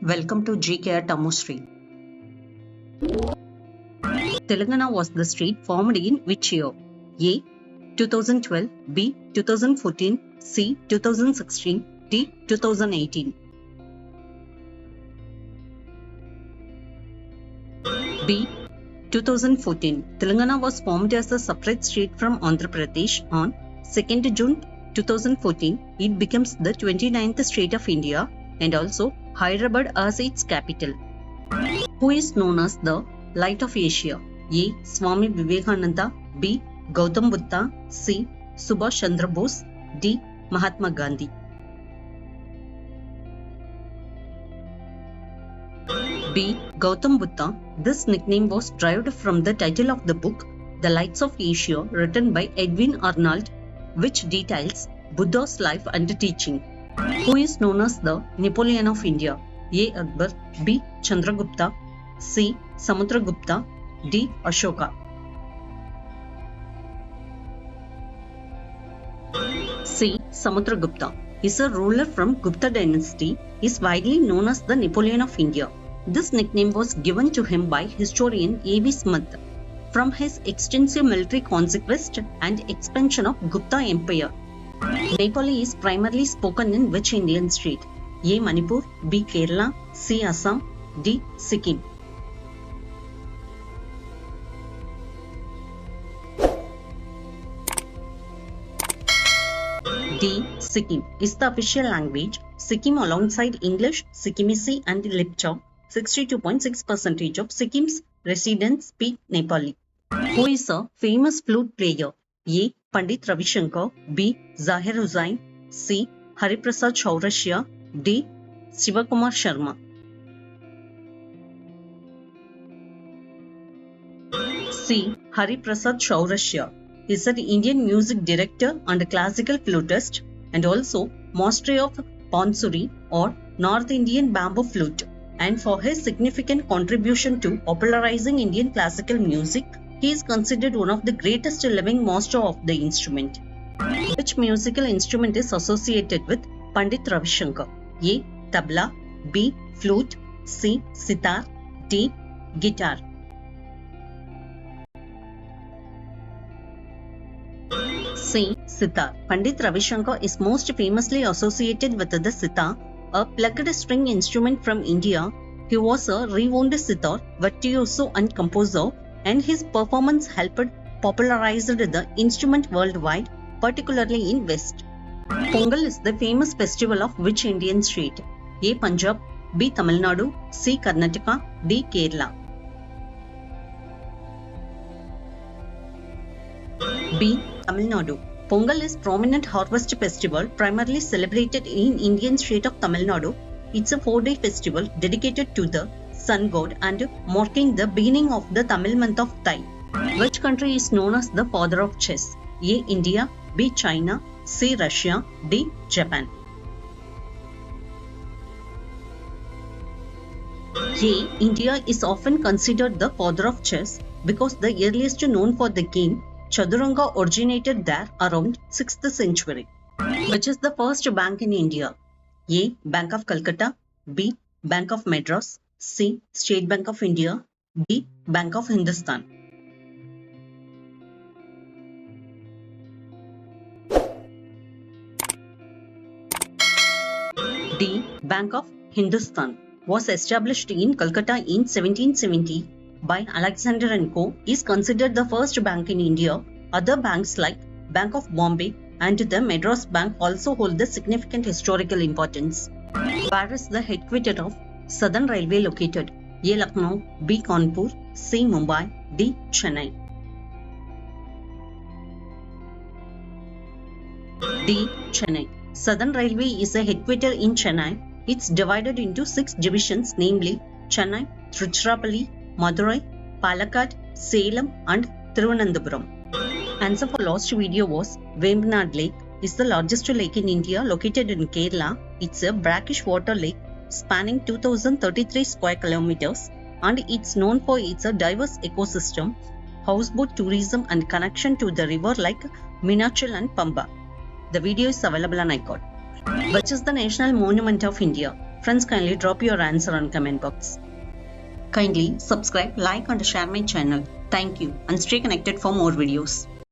Welcome to GKR Tamosri. Telangana was the state formed in which year? A. 2012, B. 2014, C. 2016, D. 2018. B. 2014. Telangana was formed as a separate state from Andhra Pradesh on 2nd June 2014. It becomes the 29th state of India and also Hyderabad as its capital. Who is known as the Light of Asia? A. Swami Vivekananda, B. Gautam Buddha, C. Subhash Chandra Bose, D. Mahatma Gandhi. B. Gautam Buddha. This nickname was derived from the title of the book The Lights of Asia, written by Edwin Arnold, which details Buddha's life and teaching. Who is known as the Napoleon of India? A. Akbar, B. Chandragupta, C. Samudragupta, D. Ashoka. C. Samudragupta is a ruler from Gupta dynasty. He is widely known as the Napoleon of India. This nickname was given to him by historian A.V. Smith from his extensive military conquest and expansion of Gupta Empire. Nepali is primarily spoken in which Indian state? A. Manipur, B. Kerala, C. Assam, D. Sikkim. D. Sikkim is the official language. Sikkim alongside English, Sikkimese and Lepcha. 62.6% of Sikkim's residents speak Nepali. Who is a famous flute player? A. Pandit Ravi Shankar, B. Zahir Hussain, C. Hariprasad Chaurasia, D. Shivakumar Sharma. C. Hariprasad Chaurasia is an Indian music director and classical flutist and also master of Bansuri or North Indian bamboo flute. And for his significant contribution to popularizing Indian classical music, he is considered one of the greatest living master of the instrument. Which musical instrument is associated with Pandit Ravi Shankar? A. Tabla, B. Flute, C. Sitar, D. Guitar. C. Sitar. Pandit Ravi Shankar is most famously associated with the sitar, a plucked string instrument from India. He was a renowned sitar virtuoso and composer, and his performance helped popularize the instrument worldwide, particularly in West. Pongal is the famous festival of which Indian state? A. Punjab, B. Tamil Nadu, C. Karnataka, D. Kerala. B. Tamil Nadu. Pongal is prominent harvest festival primarily celebrated in Indian state of Tamil Nadu. It's a 4-day festival dedicated to the sun god and marking the beginning of the Tamil month of Thai. Which country is known as the father of chess? A. India, B. China, C. Russia, D. Japan. A. India is often considered the father of chess because the earliest known for the game Chaduranga originated there around 6th century. Which is the first bank in India? A. Bank of Calcutta, B. Bank of Madras, C. State Bank of India, D. Bank of Hindustan. D. Bank of Hindustan was established in Calcutta in 1770 by Alexander & Co. is considered the first bank in India. Other banks like Bank of Bombay and the Madras Bank also hold the significant historical importance. Where is the headquarters of Southern Railway located? A. Lucknow, B. Kanpur, C. Mumbai, D. Chennai. D. Chennai. Southern Railway is a headquarters in Chennai. It's divided into 6 divisions, namely Chennai, Tiruchirappalli, Madurai, Palakkad, Salem and Thiruvananthapuram. Answer for last video was Vembanad Lake is the largest lake in India located in Kerala. It's a brackish water lake spanning 2033 square kilometers and it's known for its diverse ecosystem, houseboat tourism and connection to the river like Meenachal and Pamba. The video is available on iQOD. Which is the national monument of India? Friends, kindly drop your answer on comment box. Kindly subscribe, like and share my channel. Thank you and stay connected for more videos.